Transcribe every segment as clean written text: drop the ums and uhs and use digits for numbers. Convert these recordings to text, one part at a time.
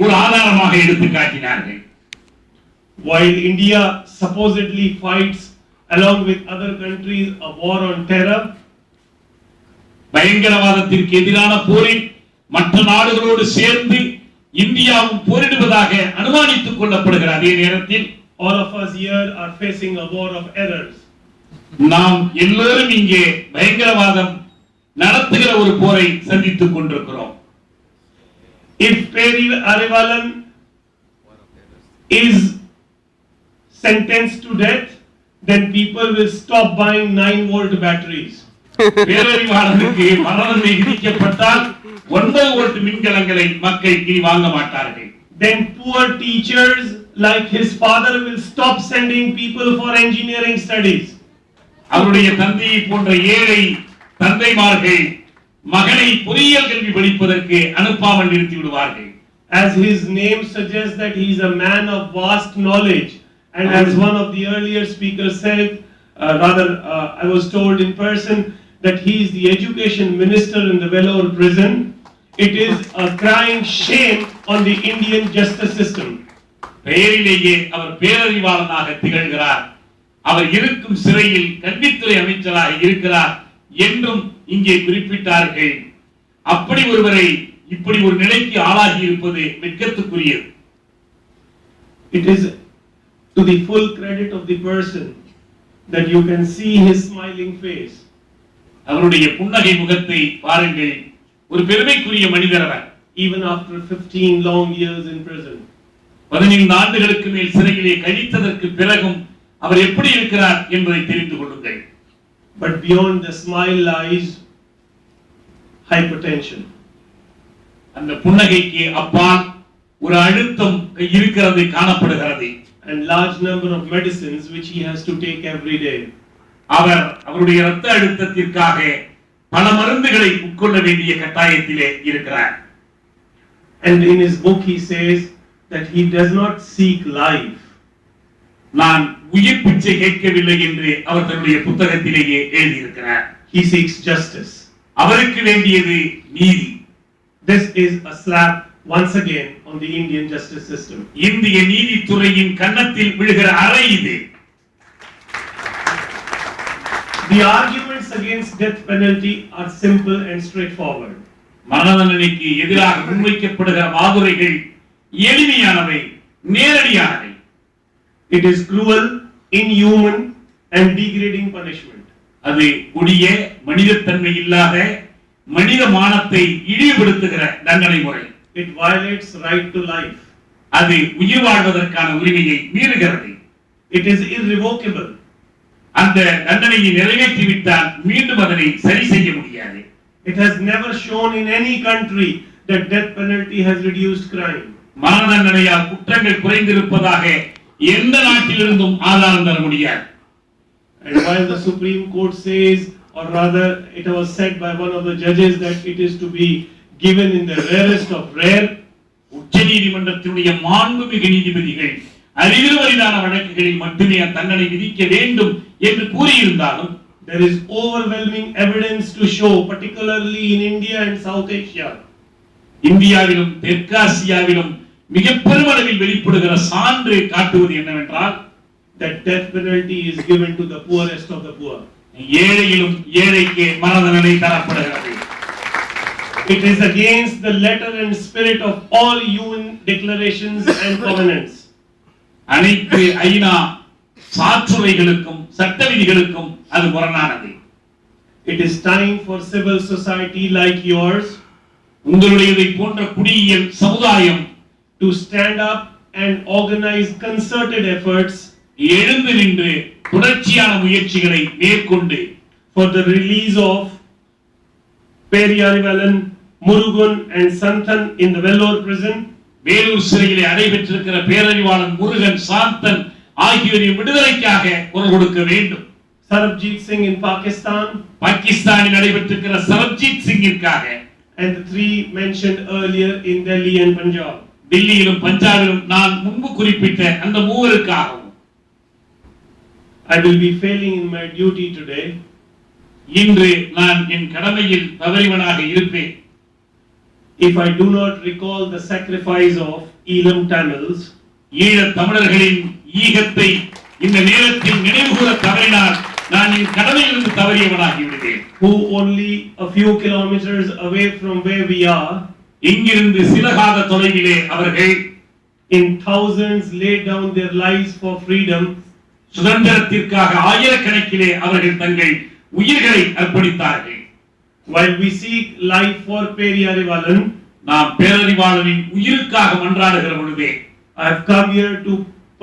ஒரு ஆதாரமாக எடுத்து காட்டினார்கள். While India supposedly fights along with other countries a war on terror, பயங்கரவாதத்திற்கு எதிரான போரில் மற்ற நாடுகளோடு சேர்ந்து இந்தியாவும் போரிடுவதாக அனுமானித்துக் கொள்ளப்படுகிற அதே நேரத்தில் all of us here are facing a war of errors. நாம் எல்லோரும் இங்கே பயங்கரவாதம் நடத்துகிற ஒரு போரை சந்தித்துக் கொண்டிருக்கிறோம். If Peri Arivalan is sentenced to death, then people will stop buying 9-volt batteries. பேரறிவாளனுக்கு மரணம் விதிக்கப்பட்டால் 9 வோல்ட் மின்கலங்களை மக்கள் இனி வாங்க மாட்டார்கள். Then poor teachers like his father will stop sending people for engineering studies. அவருடைய தந்தையை போன்ற ஏழை தந்தைமார்கள் மகனை பொறியியல் கல்வி படிப்பதற்கு அனுப்பாமல் நிறுத்தி விடுவார்கள். As his name suggests that he is a man of vast knowledge, and as one of the earlier speakers said, I was told in person that he is the education minister in the Vellore prison. It is a crying shame on the Indian justice system. பெயரிலேயே அவர் பேரறிவாளனாக திகழ்கிறார். அவர் இருக்கும் சிறையில் கல்வித்துறை அமைச்சராக இருக்கிறார் என்றும் இங்கே குறிப்பிட்டார்கள். அப்படி ஒருவரை இப்படி ஒரு நிலைக்கு ஆளாகி இருப்பது வெட்கத்துக்குரியது. It is to the full credit of the person that you can see his smiling face. அவருடைய புன்னகை முகத்தை பாருங்கள். ஒரு பெருமைக்குரிய மனிதர் அவர். Even after 15 long years in prison. 15 ஆண்டுகளுக்கு மேல் சிறையிலே கழித்ததற்கு பிறகும் அவர் எப்படி இருக்கிறார் என்பதை தெரிந்து கொள்ளுங்கள். But beyond the smile lies hypertension. அந்த புன்னகைக்கு அப்பால் ஒரு அழுத்தம் இருக்கிறது, காணப்படுகிறது. And large number of medicines which he has to take every day. அவருடைய இரத்த அழுத்தத்திற்காக பல மருந்துகளை உட்கொள்ள வேண்டிய கட்டாயத்திலே இருக்கிறார். And in his book he says that he does not seek life. நான் உயிர் பிச்சை கேட்கவில்லை என்று அவர் தன்னுடைய புத்தகத்திலேயே எழுதியிருக்கிறார். He seeks justice. அவருக்கு வேண்டியது நீதி. This is a slap once again on the Indian justice system. இந்திய நீதித்துறையின் கன்னத்தில் விழுகிற அறை இது. The arguments against death penalty are simple and straightforward. மரண தண்டனைக்கு எதிராக முன்வைக்கப்படுகிற வாதுரைகள் எளிமையானவை, நேரடியானவை. It is cruel, inhuman and degrading punishment. அது கொடிய, மனிதத்தன்மை இல்லாத, மனித மானத்தை இழிவுபடுத்துகிற தண்டனை முறை. It violates right to life. அது உயிர் வாழ்வதற்கான உரிமையை மீறுகிறது. It is irrevocable. அந்த தண்டனையை நிறைவேற்றிவிட்டால் மீண்டும் அதனை சரி செய்ய முடியாது. It has never shown in any country that death penalty has reduced crime. மரண தண்டனையால் குற்றங்கள் குறைந்திருப்பதாக எந்த நாட்டிலிருந்தும் ஆதாரம் தர முடியாது. And while the Supreme Court says, or rather it was said by one of the judges that it is to be given in the rarest of rare, உச்ச நீதிமன்றத்தினுடைய மாண்புமிகு நீதிபதிகள் அறிவுறுவரிதான வழக்குகளில் மட்டுமே தண்டனை விதிக்க வேண்டும் என்று கூறியிருந்தாலும் there is overwhelming evidence to show, particularly in India and South Asia, இந்தியாவிலும் தெற்காசியாவிலும் மிக பெருமளவில் வெளிப்படுகிற சான்று காட்டுவது என்னவென்றால் that death penalty is given to the poorest of the poor. ஏழையிலும் ஏழைக்கு மரண தண்டனை தரப்படுகிறது. It is against the letter and spirit of all UN declarations and covenants. அனைத்து ஐநா சாற்றுரைகளுக்கும் சட்ட விதிகளுக்கும் அது முரணானது. It is time for civil society like yours உங்களுடையதை போன்ற குடியியல் சமுதாயம் to stand up and organize concerted efforts எழுந்து நின்று தொடர்ச்சியான முயற்சிகளை மேற்கொண்டு for the release of Peri Arivalan, Murugan and Santhan in the Vellore prison. Vellore சிறையிலே அடைபெற்றிருக்கிற பேரறிவாளன் முருகன், சாந்தன் ஆகியோரின் விடுதலைக்காக குரல் கொடுக்க வேண்டும். Sarabjit Singh in Pakistan, பாகிஸ்தானில் நடைபெற்றிருக்கிற Sarabjit சிங்கிற்காக, and the three mentioned earlier in Delhi and Punjab. டெல்லியிலும் பஞ்சாபிலும் நான் முன்பு குறிப்பிட்ட அந்த மூவருக்காகவும். I will be failing in my duty today. இன்று நான் என் கடமையில் தவறியவனாக இருப்பேன். if I do not recall the sacrifice of Elam Tamils, ஈழத் தமிழர்களின் ஈகத்தை இந்த நேரத்தில் நினைவுகூர தவறினால் நான் என் கடமையிலிருந்து தவறியவனாகி விடுவேன். who only a few kilometers away from where we are, இங்கிருந்து சில காத தொலைவிலே அவர்கள் in thousands laid down their lives for freedom, சுதந்திரத்திற்காக ஆயிரக்கணக்கிலே அவர்கள் தங்கள் உயிர்களை அர்ப்பணித்தார்கள். while we seek life for Periyarivalan, நாம் பேரறிவாளனின் உயிருக்காக மன்றாடுகிற பொழுதே I have come here to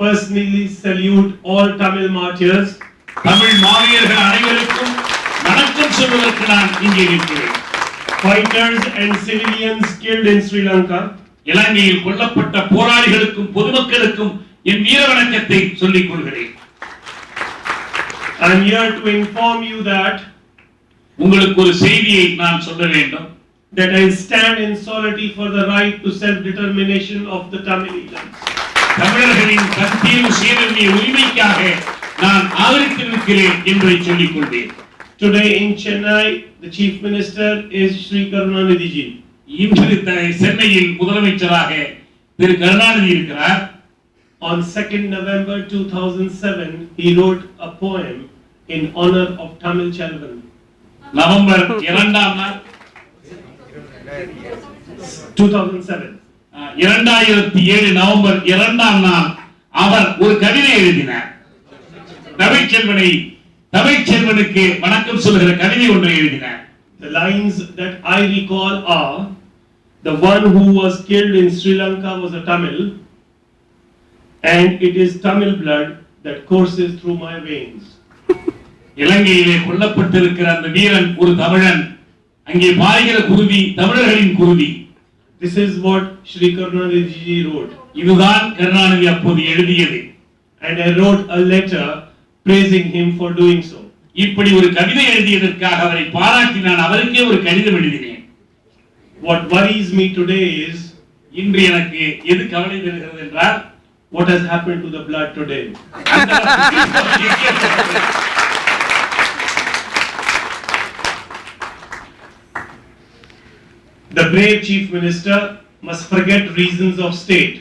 personally salute all Tamil martyrs, Tamil மாவீரர்கள் அனைவருக்கும் வணக்கம் சொல்வதற்கு நான் இங்கே இருக்கிறேன். fighters and civilians killed in Sri Lanka, இலங்கையில் கொல்லப்பட்ட போராளிகளுக்கும் பொதுமக்களுக்கும் என் வீர வணக்கத்தை சொல்லிக் கொள்கிறேன். I am here to inform you that உங்களுக்கு ஒரு செய்தியை நான் சொல்ல வேண்டும். that I stand in solidarity for the right to self-determination of the Tamilians. தமிழர்களின் தத்தீர்வு சுயநிர்ணய உரிமைக்காக நான் ஆதரித்திருக்கிறேன் என்பதை சொல்லிக் கொள்வேன். Today in Chennai, the Chief Minister is Shri Karunanidhi ji. இன்று சென்னையில் முதலமைச்சராக திரு கருணாநிதி இருக்கிறார். On 2nd November 2007, he wrote a poem in honor of Tamil children. November 2ஆம் நாள் 2007. 2007 நவம்பர் 2ஆம் நாள் அவர் ஒரு கவிதை எழுதினார். தமிழ்ச்செல்வனுக்கு வணக்கம் சொல்லுகிற கவிதை ஒன்றை எழுதினார். The lines that I recall are, the one who was killed in Sri Lanka was a Tamil, and it is Tamil blood that courses through my veins. இலங்கையிலே கொல்லப்பட்டிருக்கிற அந்த வீரன் ஒரு தமிழன், அங்கே பாய்கிற குருதி தமிழர்களின் குருதி. This is what Shri Karunanidhi ji wrote. இதுதான் கருணாநிதி அப்போது எழுதியது. And I wrote a letter praising him for doing so. இப்படி ஒரு கவிதை எழுதியதற்காக அவரை பாராட்டி நான் அவருக்கே ஒரு கடிதம் எழுதினேன். What worries me today is, இன்று எனக்கு எது கவலை தருகிறது என்றால், what has happened to the blood today. The brave Chief Minister must forget reasons of state.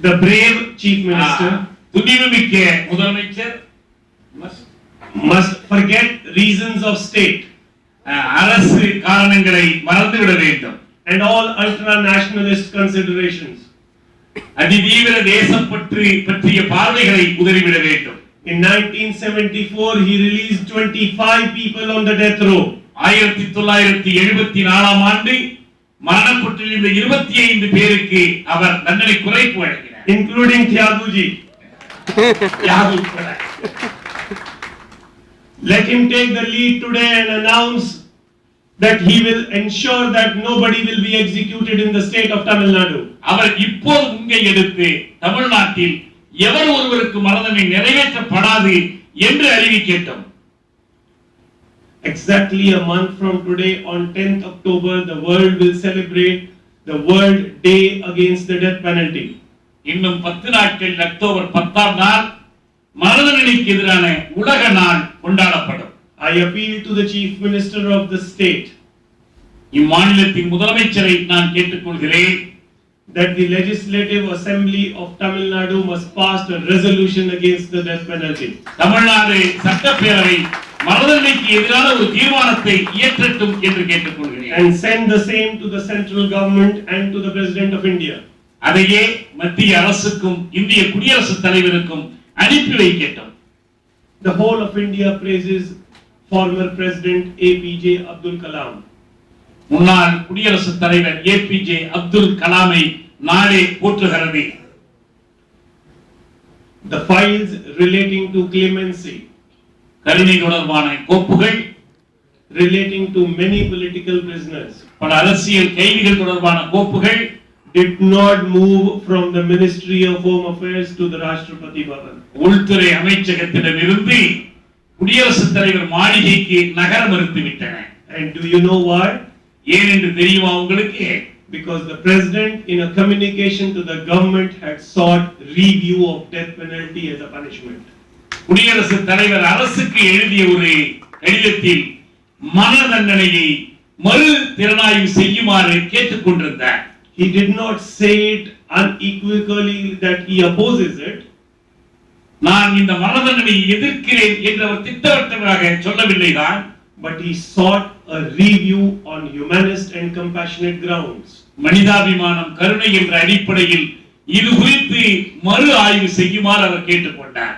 The brave Chief Minister துணிவுமிக்க முதலமைச்சர் must forget reasons of state அரசு காரணங்களை மறந்துவிட வேண்டும். and all ultra-nationalist considerations. அதிதீவிர தேசப்பற்று பற்றிய பார்வைகளை உதறிவிட வேண்டும். In 1974, he released 25 people on the death row. 1974ஆம் ஆண்டு மரணப்பட்டிருந்த 25 பேருக்கு அவர் தண்டனை குறைப்பு வழங்கினார், including Thiaguji. Let him take the lead today and announce that he will ensure that nobody will be executed in the state of Tamil Nadu. அவர் இப்போது முங்கை எடுத்து தமிழ்நாட்டில் எவர் ஒருவருக்கு மரணமே நிறைவேற்றப்படாது என்று அறிவிக்கட்டும். Exactly a month from today, on 10th October, the world will celebrate the World Day Against the Death Penalty. இன்னும் 10 நாட்கள் October 10ஆம் நாள் மரண தண்டனைக்கு எதிரான உலக நாள் கொண்டாடப்படும். I appeal to the Chief Minister of the state இம்மாநிலத்தின் முதலமைச்சரை நான் கேட்டுக்கொள்கிறேன் that the Legislative Assembly of Tamil Nadu must pass a resolution against the death penalty. Tamil Nadu சட்டப்பேரவை மரண தண்டனைக்கு எதிரான ஒரு தீர்மானத்தை இயற்றட்டும் என்று கேட்டுக்கொள்கிறேன். And send the same to the central government and to the President of India. அதையே மத்திய அரசுக்கும் இந்திய குடியரசுத் தலைவருக்கும் அனுப்பி வைக்கட்டும். The whole of India praises former President APJ Abdul Kalam. முன்னாள் குடியரசுத் தலைவர் ஏபிஜே அப்துல் கலாமை நாடே போற்றுகிறது. The files relating to clemency, கருணை தொடர்பான கோப்புகள், relating to many political prisoners, பல அரசியல் கைதிகள் தொடர்பான கோப்புகள் did not move from the Ministry of Home Affairs to the Rashtrapati Bhavan. உள்துறை அமைச்சகத்திடமிருந்து குடியரசுத் தலைவர் மாளிகைக்கு நகர மறுத்துவிட்டன. And do you know why? ஏன் என்று தெரியுமா உங்களுக்கு? Because the President, in a communication to the government, had sought review of death penalty as a punishment. குடியரசுத் தலைவர் அரசுக்கு எழுதிய ஒரு கடிதத்தில் மரண தண்டனையை மறு திறனாய்வு செய்யுமாறு கேட்டுக்கொண்டிருந்தார். He did not say it unequivocally that he opposes it. நான் இந்த மரண தண்டனையை எதிர்க்கிறேன் என்று அவர் திட்டவட்டமாக சொல்லவில்லைதான். But he sought a review on humanist and compassionate grounds. மனிதாபிமானம் கருணை என்ற அடிப்படையில் இது குறித்து மறு ஆய்வு செய்யுமாறு அவர் கேட்டுக்கொண்டார்.